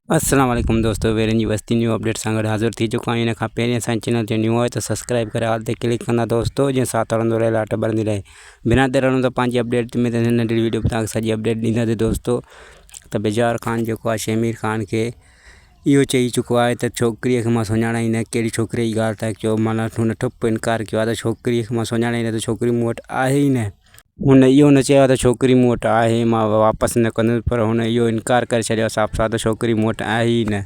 अस्सलाम वालेकुम दोस्तों, वेरन जी वस्ती न्यू अपडेट सां गॾु हाज़िर थी चुका आहियां। इन खां पहिरीं असांजे चैनल ते न्यू आहे तो सब्सक्राइब करे हाल ते क्लिक कंदा दोस्तों, जीअं साथ हलंदो रहे, लाट ॿरंदी रहे। बिना देर रहूं त पंहिंजी अपडेट में नंढड़ी वीडियो में तव्हांखे सॼी अपडेट ॾींदासीं दोस्तों। त बेजार ख़ान जेको आहे शमीर ख़ान खे इहो चई चुको आहे त छोकिरीअ खे मां सुञाणाई न। कहिड़ी छोकिरीअ जी ॻाल्हि था कयो, माना हुन ठुप इनकार कयो आहे त छोकिरीअ खे मां सुञाणाई न, त छोकिरी मूं वटि आहे ई न। हुन इहो न चयो आहे त छोकिरी मूं वटि आहे, मां वापसि न कंदुसि, पर हुन इहो इनकार करे छॾियो आहे साफ़ साफ़ त छोकिरी मूं वटि आहे ई न।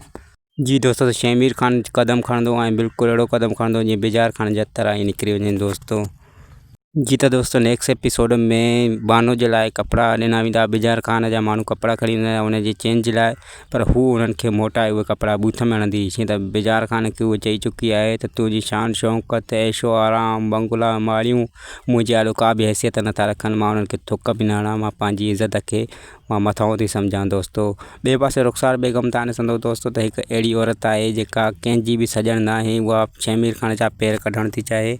जी दोस्तों, तो शमीर ख़ान कदम खणंदो ऐं बिल्कुलु अहिड़ो कदम खणंदो जीअं बेजार ख़ान जा तरह ई निकिरी वञनि दोस्तों। जी त दोस्तों, नेक्स्ट एपिसोड में बानो जे लाइ कपिड़ा ॾिना वेंदा। बेजार ख़ान जा माण्हू कपिड़ा खणी ईंदा हुनजी चेंज लाइ, पर हू उन्हनि खे मोटाए उहे कपिड़ा बूथ में हणंदी। जीअं त बेजार ख़ान खे उहे चई चुकी आहे त तुंहिंजी शान शौक़त, ऐशो आराम, बंगला, माड़ियूं मुंहिंजे आॾो का बि हैसियत नथा रखनि। मां उन्हनि खे थुक बि न हणां, मां पंहिंजी इज़त खे मां मथां थी सम्झां दोस्तों। ॿिए पासे रुख़सार बेगम तव्हां ॾिसंदो दोस्तों त हिकु अहिड़ी औरत आहे जेका कंहिंजी बि सॼण न आहे, उहा शमीर ख़ान जा पेर कढणु थी चाहे।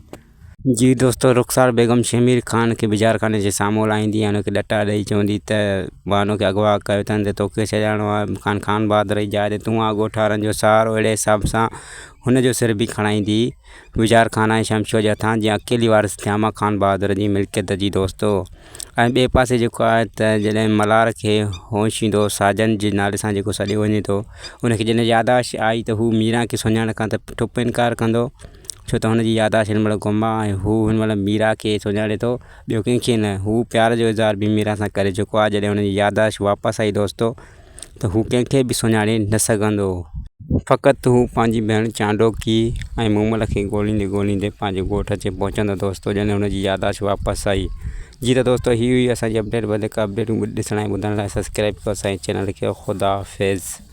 जी दोस्तों, रुख़सार बेगम शमीर ख़ान खे बेजार ख़ान जे साम्हूं लाहींदी ऐं हुनखे ॾटा ॾेई चवंदी त बानो खे अगवा कयो अथनि त तोखे छॾाइणो आहे, ख़ान बहादुर जी जाइ ते तूं आहे ॻोठारनि जो सहारो। अहिड़े हिसाब सां हुनजो सिर बि खणाईंदी बेजार ख़ान ऐं शमशो जे हथां, जीअं अकेली वारिस थियां मां ख़ान बहादुर जी मिल्कियत जी दोस्तों। ऐं ॿिए पासे जेको आहे त जॾहिं मलार खे होश ईंदो, साजन जे नाले सां जेको सॾियो वञे थो, हुनखे जॾहिं यादाश्त आई त हू मीरा खे सुञाण खां त ठुप इनकार कंदो, छो त हुनजी यादाश्त हिन महिल गुम आहे ऐं हू हिन महिल मीरा खे सुञाणे थो, ॿियो कंहिंखे न। हू प्यार जो इज़हार बि मीरा सां करे चुको आहे। जॾहिं हुनजी यादाश्त वापसि आई दोस्तों, त हू कंहिंखे बि सुञाणे न सघंदो। फ़क़ति हू पंहिंजी भेण चांडोकी ऐं मूमल खे ॻोल्हींदे ॻोल्हींदे पंहिंजे ॻोठ अचे पहुचंदो दोस्तों, जॾहिं हुनजी यादाश्त वापसि आई। जी त दोस्तों, हीअ हुई असांजी अपडेट। वधीक अपडेटूं ॾिसण ऐं ॿुधण लाइ सब्सक्राइब कयो असांजे चैनल खे। ख़ुदा हाफ़िज़।